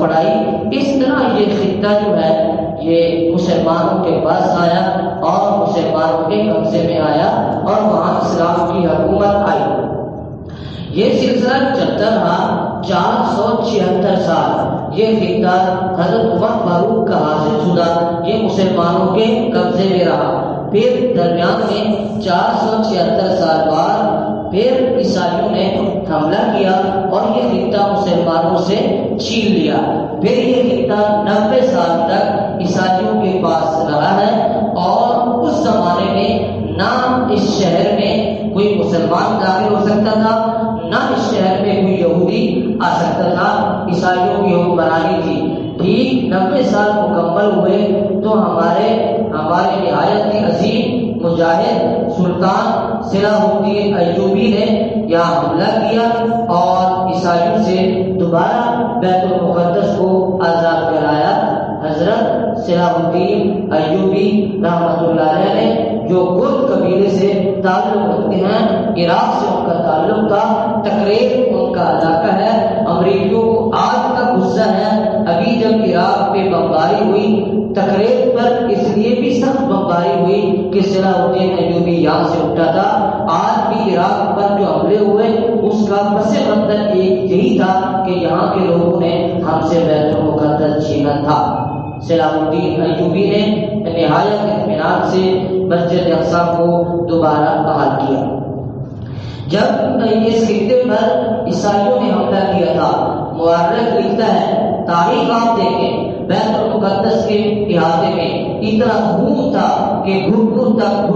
پڑھائی. اس طرح یہ خطہ جو ہے یہ مسلمانوں کے پاس آیا اور مسلمانوں کے قبضے میں آیا اور وہاں اسلام کی حکومت آئی. یہ سلسلہ چلتا رہا 476 سال. یہ خطہ حضرت عمر فاروق کا حاصل شدہ یہ مسلمانوں کے قبضے میں رہا. پھر درمیان میں 476 سال بعد پھر عیسائیوں نے حملہ کیا اور یہ خطہ مسلمانوں سے چھین لیا. پھر یہ خطہ 90 سال تک عیسائیوں کے پاس رہا ہے اور اس زمانے میں نہ اس شہر میں کوئی مسلمان داخل ہو سکتا تھا نہ اس شہر میں کوئی یہودی آ سکتا تھا. عیسائیوں کی حکمرانی تھی. ٹھیک 90 سال مکمل ہوئے تو ہمارے نہایت ہی عظیم مجاہد سلطان صلاح الدین ایوبی نے یہاں حملہ کیا اور عیسائیوں سے دوبارہ بیت المقدس کو آزاد کرایا. حضرت صلاح الدین ایوبی رحمۃ اللہ علیہ نے جو کرد قبیلے سے تعلق رکھتے ہیں، عراق سے ان کا تعلق تھا. تقریب ان کا علاقہ ہے. امریکیوں کو آج تک غصہ ہے. ابھی جب عراق پہ بمباری ہوئی تقریب پر اس لیے بھی سخت بمباری ہوئی کہ صلاح الدین ایوبی یہاں سے اٹھا تھا. آج بھی عراق پر جو حملے ہوئے اس کا پس منظر ایک یہی تھا کہ یہاں کے لوگوں نے ہم سے بیت المقدس چھینا تھا. صلاح الدین ایوبی نے نہایت اطمینان سے مسجد اقصی کو دوبارہ بحال کیا. جب اس خطے پر عیسائیوں نے حملہ کیا تھا، مورخ لکھتا ہے تاریخ آپ دیکھیں بیت المقدس کے احاطے میں اتنا خون تھا کہ گھٹنوں تک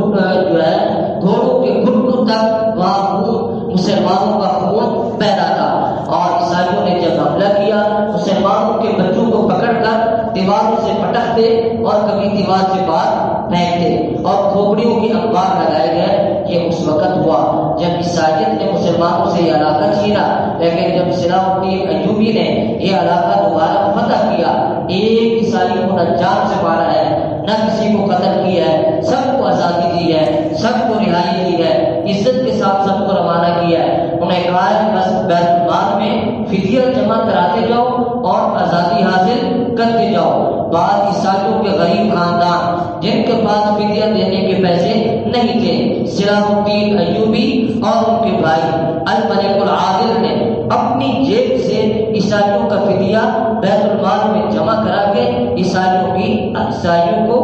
جو ہے گھوڑوں کے گھٹنوں تک وہاں خون مسلمانوں کا خون بہتا تھا. اور عیسائیوں نے جب حملہ کیا مسلمانوں کے بچوں کو پکڑ کر دیواروں سے پٹکتے اور کبھی دیوار سے باہر پھینکتے اور کھوپڑیوں کی انبار لگائے گئے. یہ اس وقت ہوا جب عیسائیت نے مسلمانوں سے یہ علاقہ چھینا. لیکن جب صلاح الدین ایوبی نے یہ علاقہ دوبارہ فتح کیا، ایک عیسائی کو نہ جان سے مارا ہے نہ کسی کو قتل کیا ہے، سب کو آزادی دی ہے، سب کو رہائی دی ہے، عزت کے ساتھ سب کو روانہ کیا ہے. انہیں کہا ہے بس بیت المال میں فدیہ جمع کراتے جاؤ اور آزادی حاصل کرتے جاؤ. بعض عیسائیوں کے غریب خاندان جن کے پاس فدیہ دینے کے پیسے نہیں تھے، صلاح الدین ایوبی اور ان کے بھائی الملک العادل نے اپنی جیب سے عیسائیوں کا فدیہ بیت المال میں جمع کرا کے عیسائیوں کو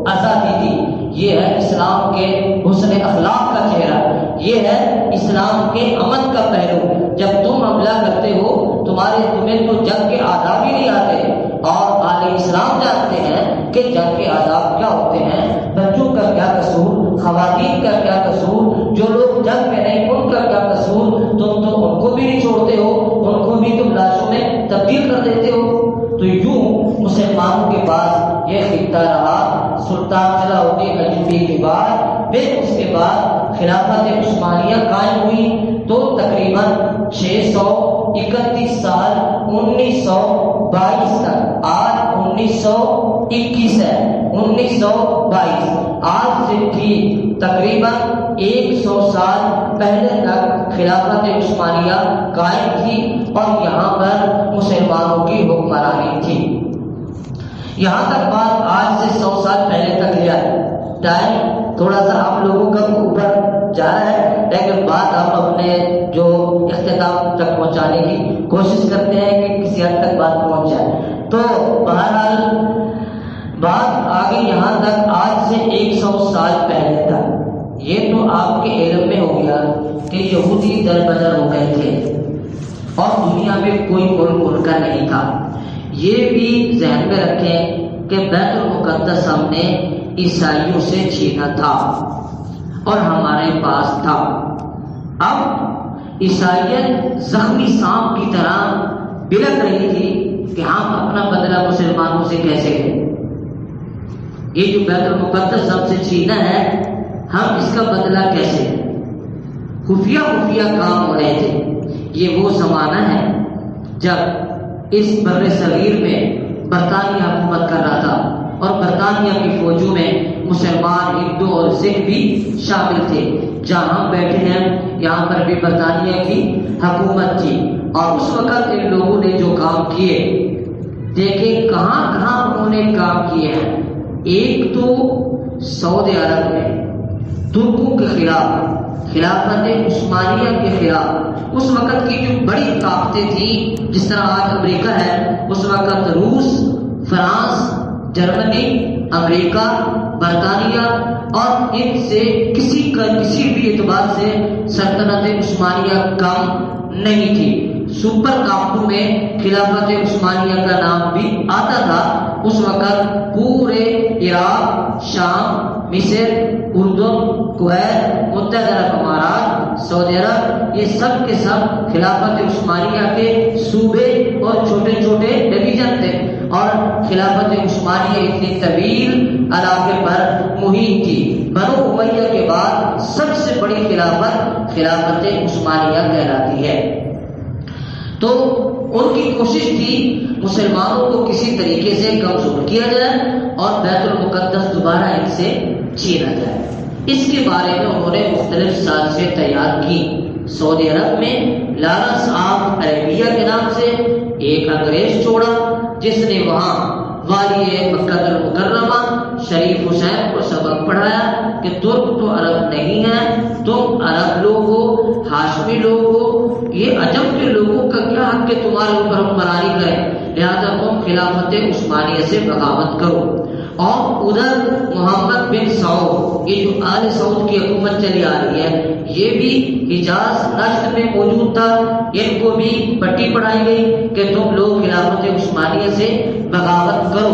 آزادی دی. یہ ہے اسلام کے حسن اخلاق کا چہرہ. یہ ہے اسلام کے امن کا پہلو. جب تم حملہ کرتے ہو تمہیں تو جنگ کے آداب ہی نہیں آتے. اور اہل اسلام جانتے ہیں کہ جنگ کے آداب کیا ہوتے ہیں. بچوں کا کیا قصور، خواتین کا کیا قصور، جو لوگ جنگ میں نہیں ان کا کیا قصور. تم تو ان کو بھی نہیں چھوڑتے ہو، ان کو بھی تم لاشوں میں تبدیل کر دیتے ہو. تو یوں مسلمانوں کے پاس یہ خطہ رہا. سلطان صلاح الدین ایوبی کے بعد پھر اس کے بعد خلافت عثمانیہ قائم ہوئی تو تقریباً 631 سال 1922 تک. آج 1921 ہے. 1922 آج سے ٹھیک تقریباً 100 سال پہلے تک خلافت عثمانیہ قائم تھی اور یہاں پر مسلمانوں کی حکمرانی تھی. یہاں تک بات آج سے 100 سال پہلے تک لیا ہے. ٹائم تھوڑا سا آپ لوگوں کا اوپر جا رہا ہے لیکن بات آپ اپنے جو اختتام تک پہنچانے کی کوشش کرتے ہیں کہ کسی حد تک بات پہنچ جائے. تو بہرحال بات آگے یہاں تک آج سے 100 سال پہلے تک. یہ تو آپ کے علم میں ہو گیا کہ یہودی در بدر ہو گئے تھے اور دنیا میں کوئی ملک ان کا نہیں تھا. یہ بھی ذہن میں رکھیں کہ بیت المقدس ہم نے عیسائیوں سے چھینا تھا اور ہمارے پاس تھا. اب عیسائیت زخمی سانپ کی طرح بلک رہی تھی کہ ہم اپنا بدلہ مسلمانوں سے کیسے لیں. یہ جو بیت المقدس ہم سے چھینا ہے ہم اس کا بدلہ کیسے لیں. خفیہ کام ہو رہے تھے. یہ وہ زمانہ ہے جب اس بر صغیر میں برطانیہ حکومت کر رہا تھا اور برطانیہ کی فوجوں میں مسلمان، ہندو اور سکھ بھی شامل تھے. جہاں ہم بیٹھے ہیں یہاں پر بھی برطانیہ کی حکومت تھی اور اس وقت ان لوگوں نے جو کام کیے دیکھیں کہاں کہاں انہوں نے کام کیے ہیں۔ ایک تو سعودی عرب میں ترکوں کے خلاف، خلافت عثمانیہ کے خلاف، اس وقت کی جو بڑی طاقتیں تھیں، جس طرح آج امریکہ ہے، اس وقت روس، فرانس، جرمنی، امریکہ، برطانیہ، اور ان سے کسی بھی اعتبار سے سلطنت عثمانیہ کم نہیں تھی۔ سپر طاقتوں میں خلافت عثمانیہ کا نام بھی آتا تھا۔ اس وقت پورے عراق، شام، مصر، اردن، کویت، متحدہ عرب امارات، سعودی عرب، یہ سب کے سب خلافت عثمانیہ کے صوبے اور چھوٹے چھوٹے ڈویژن تھے، اور خلافت عثمانیہ اتنی طویل علاقے پر محیط تھی۔ بنو امیہ کے بعد سب سے بڑی خلافت عثمانیہ کہلاتی ہے۔ تو ان کی کوشش تھی مسلمانوں کو کسی طریقے سے کمزور کیا جائے اور بیت المقدس دوبارہ ان سے چھینا جائے۔ اس کے بارے میں انہوں نے مختلف سازشیں تیار کی۔ سعودی عرب میں لارنس آف عربیہ کے نام سے ایک انگریز چھوڑا، جس نے وہاں والی مکہ المکرمہ شریف حسین کو سبق پڑھایا کہ ترک تو عرب نہیں ہے، تم عرب لوگ ہو، ہاشمی لوگ ہو، یہ عجم کے لوگوں کا کیا حق کہ تمہارے اوپر حکمرانی کریں، لہذا تم خلافت عثمانیہ سے بغاوت کرو۔ اور ادھر محمد بن سعود، یہ جو آل سعود کی حکومت چلی آ رہی ہے، یہ بھی حجاز نجد میں موجود تھا، ان کو بھی پٹی پڑھائی گئی کہ تم لوگ خلافت عثمانیہ سے بغاوت کرو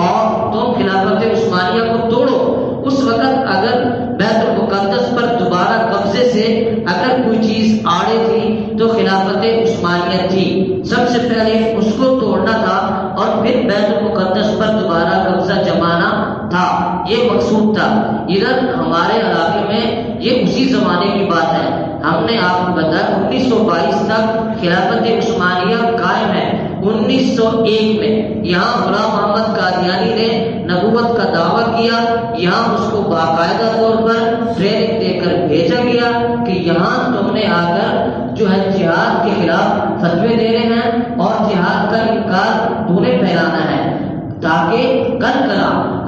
اور تم خلافت عثمانیہ کو توڑو۔ اس وقت اگر بیت المقدس پر دوبارہ قبضے سے اگر کوئی چیز آڑے تھی تو خلافت عثمانیہ تھی، سب سے پہلے اس کو توڑنا تھا اور پھر بیت المقدس پر دوبارہ قبضہ جمانا تھا، یہ مقصود تھا۔ ادھر ہمارے علاقے میں یہ اسی زمانے کی بات ہے، ہم نے آپ کو بتایا 1922 تک خلافت عثمانیہ قائم ہے۔ 1901 میں یہاں غلام محمد قادیانی نے نبوت کا دعویٰ کیا، یہاں اس کو باقاعدہ طور پر ٹریننگ دے کر بھیجا گیا کہ یہاں تم نے آ کر جو ہے جہاد کے خلاف فتوے دینے ہیں اور جہاد کا انکار تو نے پھیلانا ہے، تاکہ کل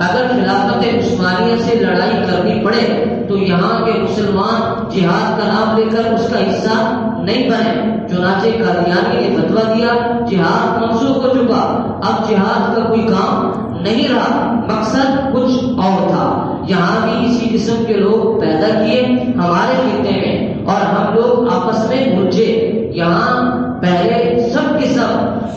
اگر خلافت عثمانیہ سے لڑائی کرنی پڑے تو یہاں کے مسلمان جہاد کا نام لے کر اس کا حصہ نہیں بنے۔ چنانچہ قادیانی نے فتویٰ دیا، جہاد منسوخ ہو چکا، اب جہاد کا کوئی کام نہیں رہا، مقصد کچھ اور تھا۔ یہاں بھی اسی قسم کے لوگ پیدا کیے ہمارے خطے میں اور ہم لوگ آپس میں الجھے۔ یہاں پہلے سب کے سب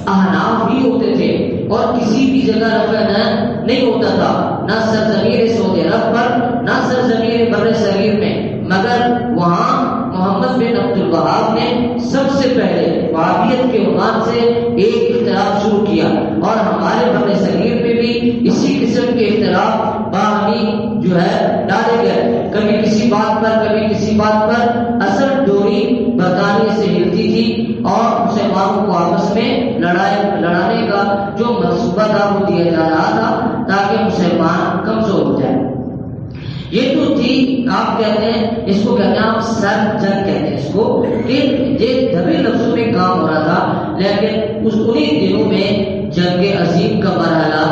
احناف ہی ہوتے تھے اور کسی بھی جگہ رفع دین نہیں ہوتا تھا، نہ سرزمین سعودی عرب پر، نہ سرزمین بر صغیر میں، مگر وہاں محمد بن عبد الوہاب نے سب سے پہلے وہابیت کے عنوان سے ایک اختلاف شروع کیا، اور ہمارے بر صغیر میں بھی اسی قسم کے اختلاف باہمی جو ہے ڈالے گئے، کبھی کسی بات پر کبھی کسی بات پر۔ اصل ڈوری برطانیہ سے ہلتی تھی اور مسلمانوں کو آپس میں لڑانے کا جو منصوبہ تھا وہ دیا جا رہا تھا تاکہ مسلمان کمزور ہو جائے۔ یہ تو تھی، آپ کہتے ہیں اس کو کہتے ہیں آپ سرد جنگ کہتے ہیں اس کو، کہ یہ دبے لفظوں میں کام ہو رہا تھا، لیکن انہیں دنوں میں جنگ عظیم کا مرحلہ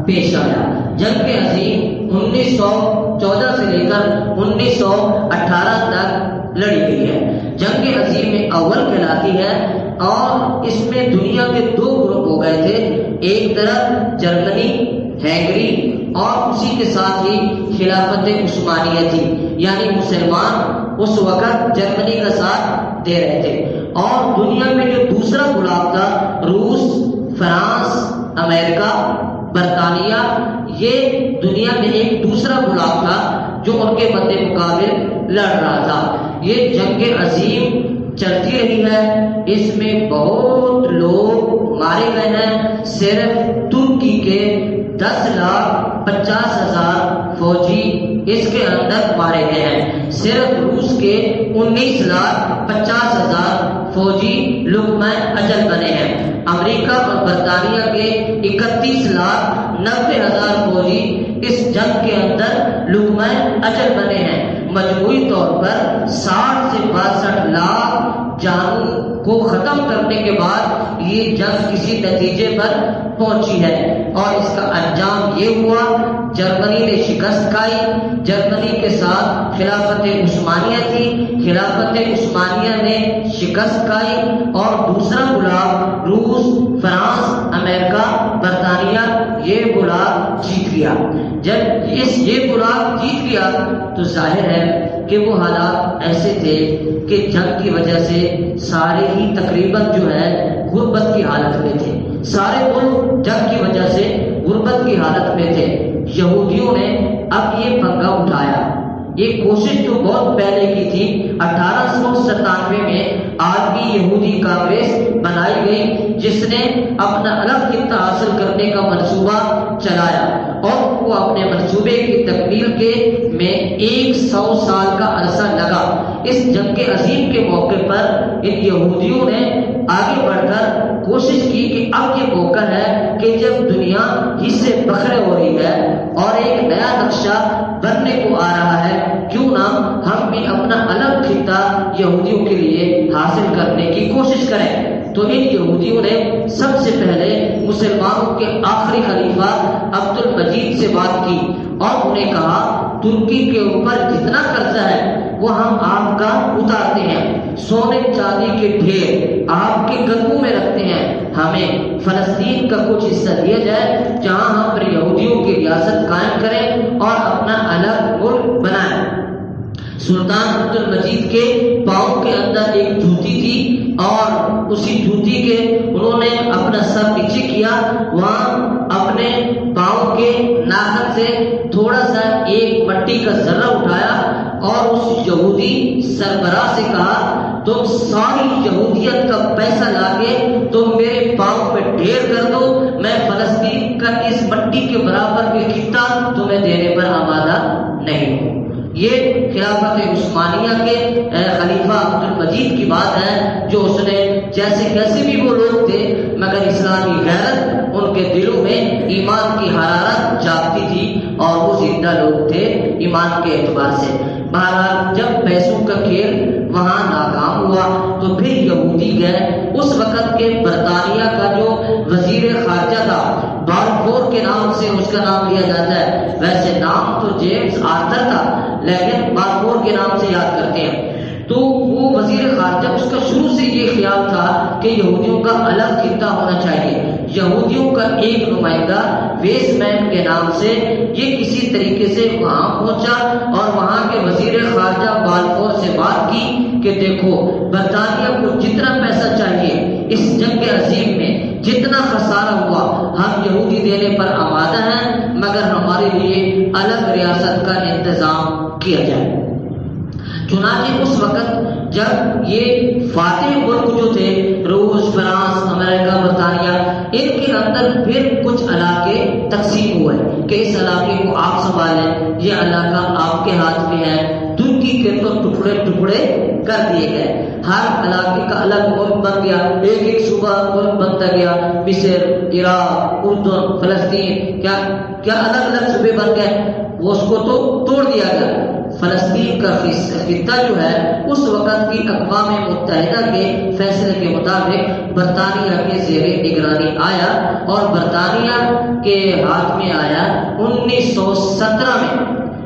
پیش آیا۔ جنگ عظیم 1914 سے لے کر 1918 تک لڑی گئی ہے۔ جنگ عظیم میں اول کہلاتی ہے اور اس میں دنیا کے دو گروپ ہو گئے تھے، ایک طرف جرمنی، ہنگری اور اسی کے ساتھ ہی خلافت عثمانیہ تھی، یعنی مسلمان اس وقت جرمنی کا ساتھ دے رہے تھے، اور دنیا میں جو دوسرا گلاب تھا روس، فرانس، امریکہ، برطانیہ، یہ دنیا میں ایک دوسرا گلاب تھا جو ان کے مد مقابل لڑ رہا تھا۔ یہ جنگ عظیم چلتی رہی ہے، اس میں بہت لوگ مارے گئے ہیں، صرف ترکی کے 10,50,000 فوجی اس کے اندر مارے گئے ہیں، صرف روس کے 19,50,000 فوجی لقمہ اجل بنے ہیں، امریکہ اور برطانیہ کے 31,90,000 فوجی اس جنگ کے اندر لقمہ اجل بنے ہیں۔ مجموعی طور پر 60 سے 62 لاکھ جانوں کو ختم کرنے کے بعد یہ جنگ کسی نتیجے پر پہنچی ہے، اور اس کا انجام یہ ہوا جرمنی نے شکست کھائی۔ جرمنی کے ساتھ خلافت عثمانیہ تھی، خلافت عثمانیہ نے شکست کھائی، اور دوسرا بلاک روس، فرانس، امریکہ، برطانیہ یہ بلاک جیت گیا۔ جب یہ بلاک جیت گیا تو ظاہر ہے کہ وہ حالات ایسے تھے کہ جنگ کی وجہ سے سارے ہی تقریباً جو ہے غربت کی حالت میں تھے، سارے ملک جنگ کی وجہ سے غربت کی حالت میں تھے۔ یہودیوں نے اب یہ پنگا اٹھایا، یہ کوشش تو بہت پہلے کی تھی۔ 1897 میں عالمی یہودی کانگریس بنائی گئی، جس نے اپنا الگ خطہ حاصل کرنے کا منصوبہ چلایا، اور وہ اپنے منصوبے کی تکمیل کے میں 100 سال کا عرصہ لگا۔ اس جنگ عظیم کے موقع پر ان یہودیوں نے آگے بڑھ کر کوشش کی کہ اب یہ موقع ہے کہ جب دنیا حصے بکھرے ہو رہی ہے اور ایک نیا نقشہ بننے کو آ رہا ہے، کیوں نہ ہم بھی اپنا الگ خطہ یہودیوں کے لیے حاصل کرنے کی کوشش کریں۔ تو ان یہودیوں نے سب سے پہلے مسلمانوں کے آخری خلیفہ عبد المجید سے بات کی اور انہیں کہا ترکی کے اوپر جتنا قرضہ ہے وہ ہم آپ کا اتارتے ہیں، سونے چاندی کے ڈھیر آپ کے قدموں میں رکھتے ہیں، ہمیں فلسطین کا کچھ حصہ دیا جائے جہاں ہم پر یہودیوں کی ریاست قائم کریں اور اپنا الگ ملک بنائیں۔ سلطان عبد المجید کے پاؤں کے اندر ایک جوتی تھی، اور اسی جوتی کے انہوں نے اپنا سر نیچے کیا، وہاں اپنے پاؤں کے ناخن سے تھوڑا سا ایک مٹی کا ذرہ اٹھایا اور اس یہودی سربراہ سے کہا تم ساری یہودیت کا پیسہ لا کے تم میرے پاؤں پہ ڈھیر کر دو، میں فلسطین کا اس مٹی کے برابر کے خطہ تمہیں دینے پر آمادہ نہیں ہوں۔ یہ خلافت عثمانیہ کے خلیفہ عبد المجید کی بات ہے، جو اس نے جیسے کیسے بھی وہ لوگ تھے مگر اسلامی غیرت ان کے دلوں میں ایمان کی حرارت جاگتی تھی، اور وہ زندہ لوگ تھے ایمان کے اعتبار سے۔ بہرحال جب پیسوں کا کھیل وہاں ناکام ہوا تو پھر یہودی گئے۔ اس وقت کے برطانیہ کا جو وزیر خارجہ تھا، بالفور کے نام سے اس کا نام لیا جاتا ہے، ویسے نام تو جیمز آرتھر تھا لیکن بالفور کے نام سے یاد کرتے ہیں۔ تو وہ وزیر خارجہ، اس کا شروع سے یہ خیال تھا کہ یہودیوں کا الگ خطہ ہونا چاہیے۔ یہودیوں کا ایک نمائندہ ویس مین کے نام سے یہ کسی طریقے سے وہاں پہنچا اور وہاں کے وزیر خارجہ بالفور سے بات کی کہ دیکھو برطانیہ کو جتنا پیسہ چاہیے اس جنگ عظیم میں، جتنا خسارہ ہوا ہم یہودی دینے پر آمادہ ہیں، مگر ہمارے لیے الگ ریاست کا انتظام کیا جائے۔ چنانچہ اس وقت جب یہ فاتح ملک جو تھے روس، فرانس، امریکہ، برطانیہ، ان کے اندر پھر کچھ علاقے تقسیم ہوئے کہ اس علاقے کو آپ سنبھالیں، یہ علاقہ آپ کے ہاتھ میں ہے۔ ترکی کے تو ٹکڑے ٹکڑے کر دیے گئے، ہر علاقے کا الگ ملک بن گیا، ایک ایک صوبہ ملک بنتا گیا، مصر، عراق، اردن، فلسطین، کیا الگ الگ صوبے بن گئے، وہ اس کو تو توڑ دیا گیا۔ فلسطین کا خطہ جو ہے اس وقت کی اقوام متحدہ کے فیصلے کے مطابق برطانیہ کے زیر نگرانی آیا، اور برطانیہ کے ہاتھ میں آیا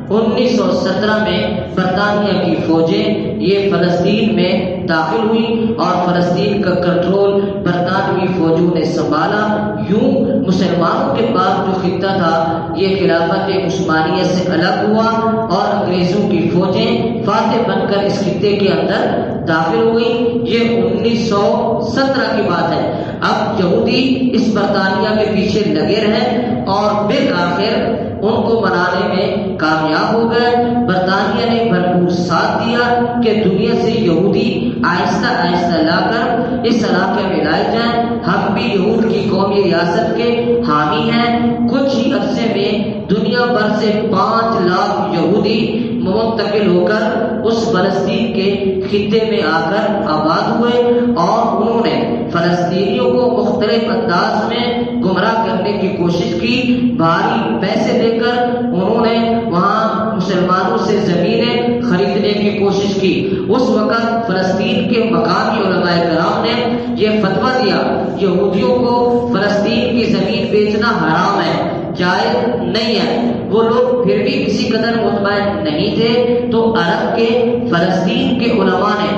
1917 میں برطانیہ کی فوجیں یہ فلسطین میں داخل ہوئی اور فلسطین کا کنٹرول برطانوی فوجوں نے سنبھالا۔ یوں مسلمانوں کے پاس جو خطہ تھا یہ خلافت عثمانیہ سے الگ ہوا اور انگریزوں کی فوجیں فاتح بن کر اس خطے کے اندر داخل ہوئی۔ یہ 1917 کی بات ہے۔ اب یہودی اس برطانیہ کے پیچھے لگے رہے اور بالآخر ان کو منانے میں کامیاب ہو گئے۔ برطانیہ نے بھرپور ساتھ دیا کہ دنیا سے یہودی آہستہ آہستہ لا کر اس علاقے میں لائے جائیں، ہم بھی یہود کی قومی ریاست کے حامی ہیں۔ کچھ ہی عرصے میں دنیا بھر سے 5 لاکھ یہودی منتقل ہو کر اس فلسطین کے خطے میں آ کر آباد ہوئے، اور انہوں نے فلسطینیوں کو مختلف انداز میں گمراہ کرنے کی کوشش کی۔ بھاری پیسے دے کر انہوں نے وہاں مسلمانوں سے زمینیں خریدنے کی کی کوشش کی۔ اس وقت فلسطین کے مقامی علماء کرام نے یہ فتویٰ دیا یہودیوں کو فلسطین کی زمین بیچنا حرام ہے، جائز نہیں ہے۔ وہ لوگ پھر بھی کسی قدر مطمئن نہیں تھے تو عرب کے فلسطین کے علماء نے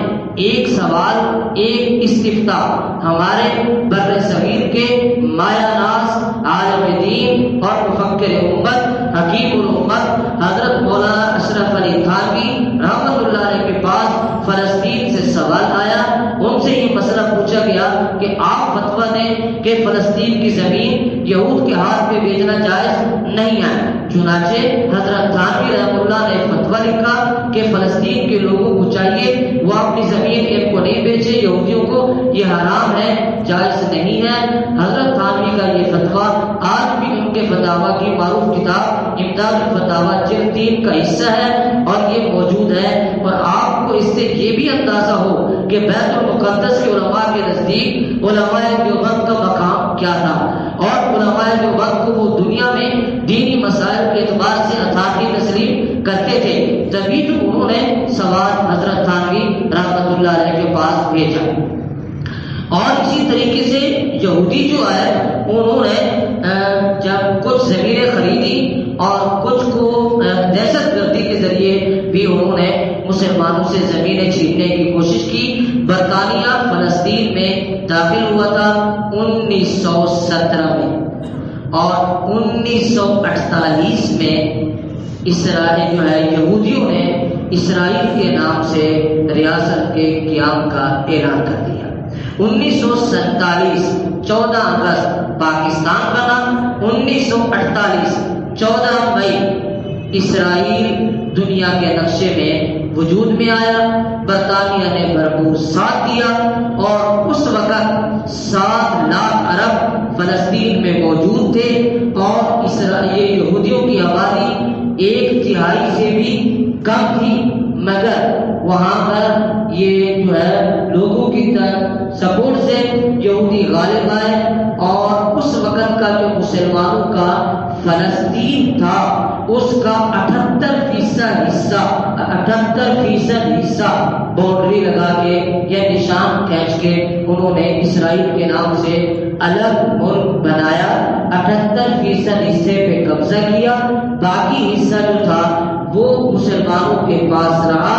ایک سوال، ایک استفتاء ہمارے بر صغیر کے مایہ ناز عالم دین اور مفکر امت، حکیم الامت حضرت مولانا اشرف علی تھانوی رحمۃ اللہ علیہ کے پاس فلسطین سے سوال آیا۔ ان سے یہ مسئلہ پوچھا گیا کہ آپ فتویٰ دیں کہ فلسطین کی زمین یہود کے ہاتھ پہ بیچنا جائز نہیں ہے۔ چنانچہ حضرت تھانوی رحمۃ اللہ نے فتویٰ لکھا کہ فلسطین کے لوگوں کو چاہیے وہ اپنی زمین ان کو نہیں بیچے، یہودیوں کو یہ حرام ہے، جائز نہیں ہے۔ حضرت تھانوی کا یہ فتویٰ آج بھی ان کے فتاویٰ کی معروف کتاب امداد الفتاویٰ جلد 3 کا حصہ ہے اور یہ موجود ہے۔ اور آپ کو اس سے یہ بھی اندازہ ہو کہ بیت المقدس کے علماء کے نزدیک علماء دیوبند کا مقام کیا تھا، اور علماء دیوبند کو وہ دنیا میں دینی مسائل کے اعتبار سے اتھارٹی تسلیم کرتے تھے، تبھی تو انہوں نے سوال حضرت تھانوی رحمۃ اللہ علیہ کے پاس بھیجا۔ اور اسی طریقے سے یہودی جو ہے انہوں نے جب کچھ زمینیں خریدی اور کچھ کو دہشت گردی کے ذریعے بھی انہوں نے مسلمانوں سے زمینیں چھیننے کی کوشش کی۔ برطانیہ فلسطین میں داخل ہوا تھا 1917 میں، اور 1948 میں اسرائیل جو ہے یہودیوں نے اسرائیل کے نام سے ریاست کے قیام کا اعلان کر دیا۔ 1947 14 اگست پاکستان بنا، 1948 14 مئی اسرائیل دنیا کے نقشے میں وجود میں آیا۔ برطانیہ نے بھرپور ساتھ دیا اور اس وقت 7 لاکھ عرب فلسطین میں موجود تھے، اور یہ یہودیوں کی آبادی 1/3 سے بھی کم تھی، مگر وہاں پر یہ جو ہے لوگوں کی سپورٹ سے یہودی غالب آئے، اور اس وقت کا جو مسلمانوں کا فلسطین تھا اس کا 78% حصہ باؤنڈری لگا کے یا نشان کھینچ کے انہوں نے اسرائیل کے نام سے الگ ملک بنایا۔ 78% حصے پہ قبضہ کیا، باقی حصہ جو تھا وہ مسلمانوں کے پاس رہا۔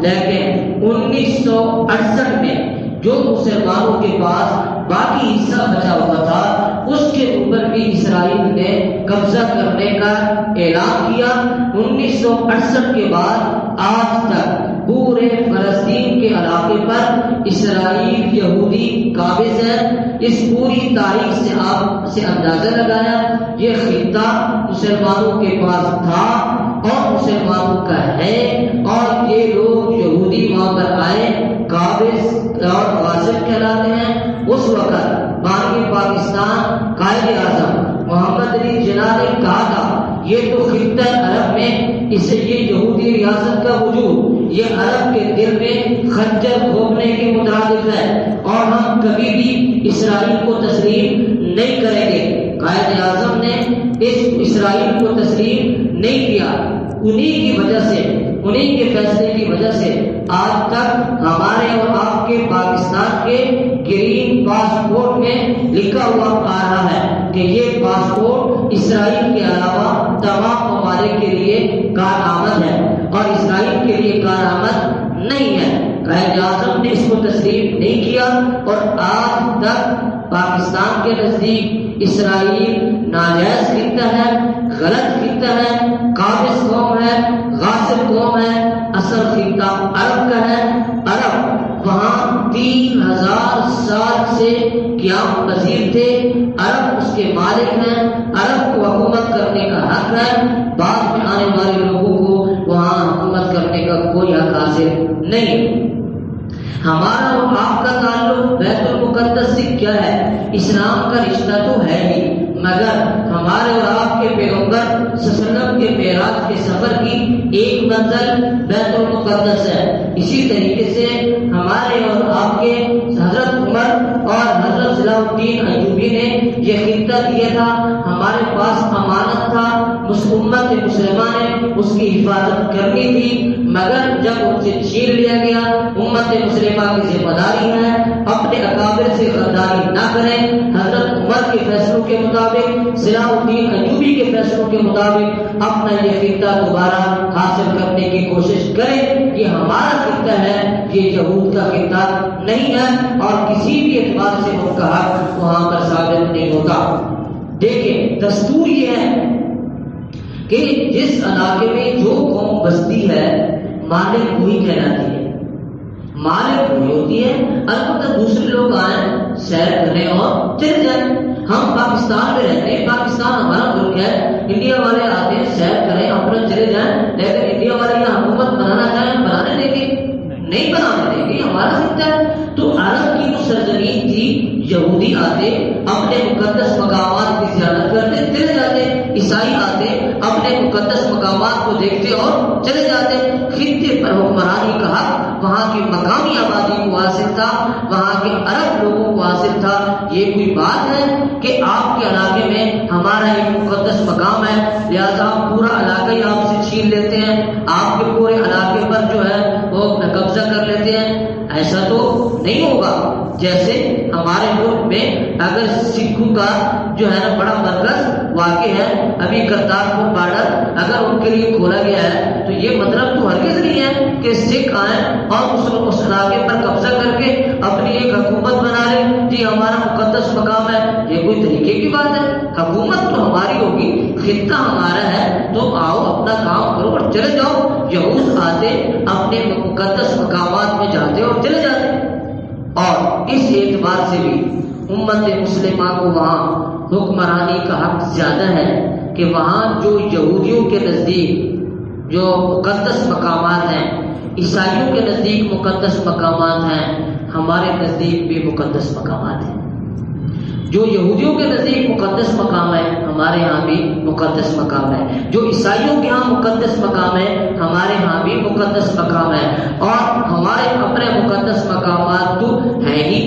لیکن 1968 میں جو مسلمانوں کے پاس باقی حصہ بچا ہوا تھا اس کے اوپر بھی اسرائیل نے قبضہ کرنے کا اعلان کیا۔ 1968 کے بعد آج تک پورے فلسطین کے علاقے پر اسرائیل یہودی قابض ہے۔ اس پوری تاریخ سے آپ سے اندازہ لگایا یہ خطہ مسلمانوں کے پاس تھا اور مسلمانوں کا ہے، اور یہ لوگ یہودی وہاں پر آئے قابض اور غاصب کہلاتے ہیں۔ اس وقت بانی پاکستان قائد اعظم محمد علی جناح نے کہا تھا یہ تو خطہ عرب میں اسے یہ یہودی ریاست کا وجود یہ عرب کے دل میں خنجر گھونپنے کے مترادف ہے، اور ہم کبھی بھی اسرائیل کو تسلیم نہیں کریں گے۔ قائد اعظم نے اس اسرائیل کو تسلیم نہیں کیا۔ انہی کی وجہ سے، انہی کے فیصلے کی وجہ سے آج تک ہمارے اور آپ کے پاکستان کے گرین پاسپورٹ میں لکھا ہوا آ رہا ہے کہ یہ پاسپورٹ اسرائیل کے علاوہ تمام ممالک کے لیے کارآمد ہے، اور اسرائیل کے لیے کارآمد نہیں ہے۔ قائد اعظم نے اس کو تسلیم نہیں کیا، اور آج تک پاکستان کے نزدیک اسرائیل ناجائز خطہ ہے، غلط خطہ ہے، قابض قوم ہے، غاصب قوم ہے۔ اصل خطہ عرب کا ہے۔ عرب وہاں 3000 سال سے قیام پذیر تھے، عرب اس کے مالک ہیں، عرب کو حکومت کرنے کا حق ہے، بعد میں آنے والے لوگوں کو وہاں حکومت کرنے کا کوئی حق حاصل نہیں۔ ہمارا اور آپ کا تعلق بیت المقدس سے کیا ہے؟ اسلام کا رشتہ تو ہے ہی، مگر ہمارے اور آپ کے پیغمبر صلی اللہ علیہ وسلم کے معراج کے سفر کی ایک منزل بیت المقدس ہے۔ اسی طریقے سے ہمارے اور آپ کے حضرت عمر اور حضرت صلاح الدین ایوبی نے یہ خطہ خطہ دیا تھا، ہمارے پاس امانت تھا، امت مسلمہ نے اس کی حفاظت کرنی تھی، مگر جب ان سے چھین لیا گیا، امت مسلمہ کی ذمہ داری ہے اپنے اکابر سے غداری نہ کریں، حضرت عمر کے فیصلوں کے مطابق، صلاح الدین ایوبی کے فیصلوں کے مطابق اپنا یہ خطہ دوبارہ حاصل کرنے کی کوشش کریں۔ یہ ہمارا خطہ ہے، یہ یہود کا خطہ نہیں ہے، اور کسی بھی اعتبار سے ان کا حق وہاں پر ثابت نہیں ہوتا۔ دیکھیں دستور یہ ہے کہ جس علاقے میں جو قوم بستی ہے مالک وہی کہلاتی ہے، مالک وہی ہوتی ہے۔ البتہ دوسرے لوگ آئیں سیر کریں اور چلے جائیں۔ ہم پاکستان میں رہتے ہیں، پاکستان ہمارا ملک ہے، انڈیا والے آتے ہیں سیر کریں اپنا چلے جائیں، لیکن انڈیا والے یہاں حکومت بنانا چاہیں بنانے دیں گے؟ نہیں بنانے دیں گے، ہمارا خطہ ہے۔ تو عرب کی جو سرزمین تھی، یہودی آتے اپنے مقدس مقامات کی زیارت کرتے چلے جاتے، عیسائی آتے اپنے مقدس مقامات کو دیکھتے اور چلے جاتے۔ خطے پر حکمرانی کا حق وہاں کی مقامی آبادی کو حاصل تھا، وہاں کے عرب لوگوں کو حاصل تھا۔ یہ کوئی بات ہے کہ آپ کے علاقے میں ہمارا ایک مقدس مقام ہے لہذا ہم پورا علاقہ ہی آپ سے چھین لیتے ہیں، آپ کے پورے علاقے پر جو ہے وہ قبضہ کر لیتے ہیں؟ ایسا تو نہیں ہوگا۔ جیسے ہمارے ملک میں اگر سکھوں کا جو ہے نا بڑا مرکز واقع ہے، ابھی کرتارپور بارڈر اگر ان کے لیے کھولا گیا ہے تو یہ مطلب تو ہرگز نہیں ہے کہ سکھ آئیں اور اس علاقے پر قبضہ کر کے اپنی ایک حکومت بنا لیں، جی ہمارا مقدس مقام ہے۔ یہ کوئی طریقے کی بات ہے؟ حکومت تو ہماری ہوگی، خطہ ہمارا ہے، تو آؤ اپنا کام کرو اور چلے جاؤ۔ یہود آتے اپنے مقدس مقامات میں جاتے اور چلے جاتے، اور اس اعتبار سے بھی امت مسلمہ کو وہاں حکمرانی کا حق زیادہ ہے کہ وہاں جو یہودیوں کے نزدیک جو مقدس مقامات ہیں، عیسائیوں کے نزدیک مقدس مقامات ہیں، ہمارے نزدیک بھی مقدس مقامات ہیں۔ جو یہودیوں کے نزدیک مقدس مقام ہے ہمارے ہاں بھی مقدس مقام ہے، جو عیسائیوں کے ہاں مقدس مقام ہے ہمارے ہاں بھی مقدس مقام ہے، اور ہمارے اپنے مقدس مقامات تو ہیں ہی۔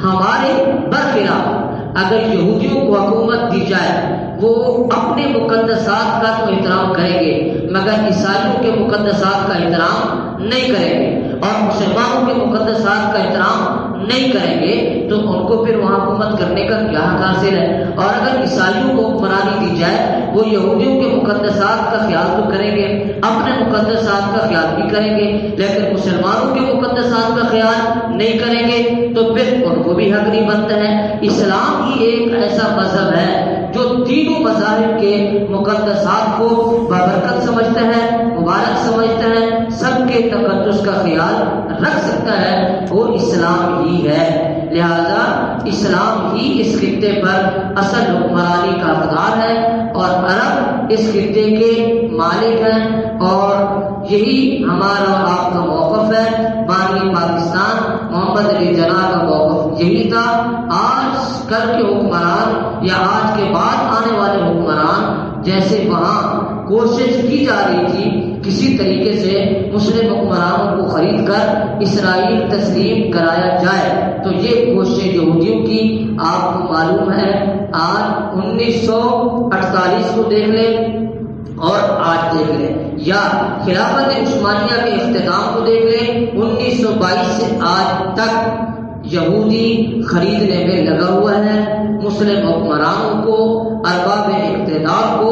ہمارے برخلاف اگر یہودیوں کو حکومت دی جائے وہ اپنے مقدسات کا تو احترام کریں گے مگر عیسائیوں کے مقدسات کا احترام نہیں کریں گے، اور مسلمانوں کے مقدسات کا احترام نہیں کریں گے، تو ان کو پھر وہاں حکومت کرنے کا کیا حق حاصل ہے؟ اور اگر عیسائیوں کو حکمرانی دی جائے وہ یہودیوں کے مقدسات کا خیال تو کریں گے، اپنے مقدسات کا خیال بھی کریں گے، لیکن مسلمانوں کے مقدسات کا خیال نہیں کریں گے، تو پھر ان کو بھی حق نہیں بنتا ہے۔ اسلام ہی ایک ایسا مذہب ہے جو تینوں مذاہب کے مقدسات کو بابرکت سمجھتا ہے، مبارک سمجھتا ہے، سب کے تقدس کا خیال رکھ سکتا ہے، وہ اسلام ہی ہے۔ لہذا اسلام ہی اس خطے پر اصل حکمرانی کا حقدار ہے، اور عرب اس خطے کے مالک ہیں، اور یہی ہمارا اور آپ کا موقف ہے۔ بانی پاکستان محمد علی جناح کا موقف یہی تھا۔ آج کل کے حکمران یا آج کے بعد آنے والے حکمران جیسے وہاں کوشش کی جا رہی تھی کسی طریقے سے مسلم حکمرانوں کو خرید کر اسرائیل تسلیم کرایا جائے، تو یہ کوشش یہودیوں کی آپ کو معلوم ہے۔ آج 1948 کو دیکھ لیں اور آج دیکھ لیں، یا خلافت عثمانیہ کے اختتام کو دیکھ لیں، 1922 سے آج تک یہودی خریدنے میں لگا ہوا ہے مسلم حکمرانوں کو، ارباب اقتدار کو،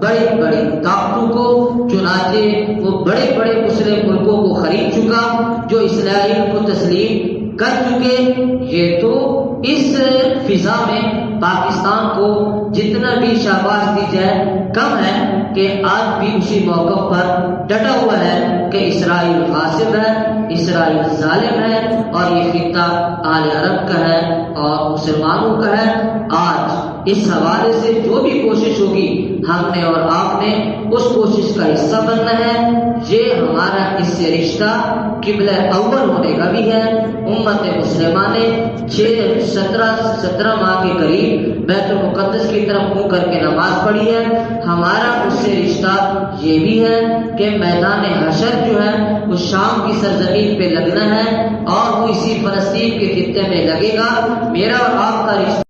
بڑی بڑی طاقتوں کو، چنانچہ وہ بڑے بڑے مسلم ملکوں کو خرید چکا جو اسرائیل کو تسلیم کر چکے۔ یہ تو اس فضا میں پاکستان کو جتنا بھی شاباش دی جائے کم ہے کہ آج بھی اسی موقف پر ڈٹا ہوا ہے کہ اسرائیل غاصب ہے، اسرائیل ظالم ہے، اور یہ خطہ آل عرب کا ہے اور مسلمانوں کا ہے۔ آج اس حوالے سے جو بھی کوشش ہوگی ہم نے اور آپ نے اس کوشش کا حصہ بننا ہے۔ یہ ہمارا اس سے رشتہ قبلہ اول ہونے کا بھی ہے۔ امت مسلمہ نے 17 ماہ کے قریب بیت المقدس کی طرف منہ کر کے نماز پڑھی ہے۔ ہمارا اس سے رشتہ یہ بھی ہے کہ میدان حشر جو ہے وہ شام کی سرزمین پہ لگنا ہے، اور وہ اسی فلسطین کے خطے میں لگے گا۔ میرا اور آپ کا رشتہ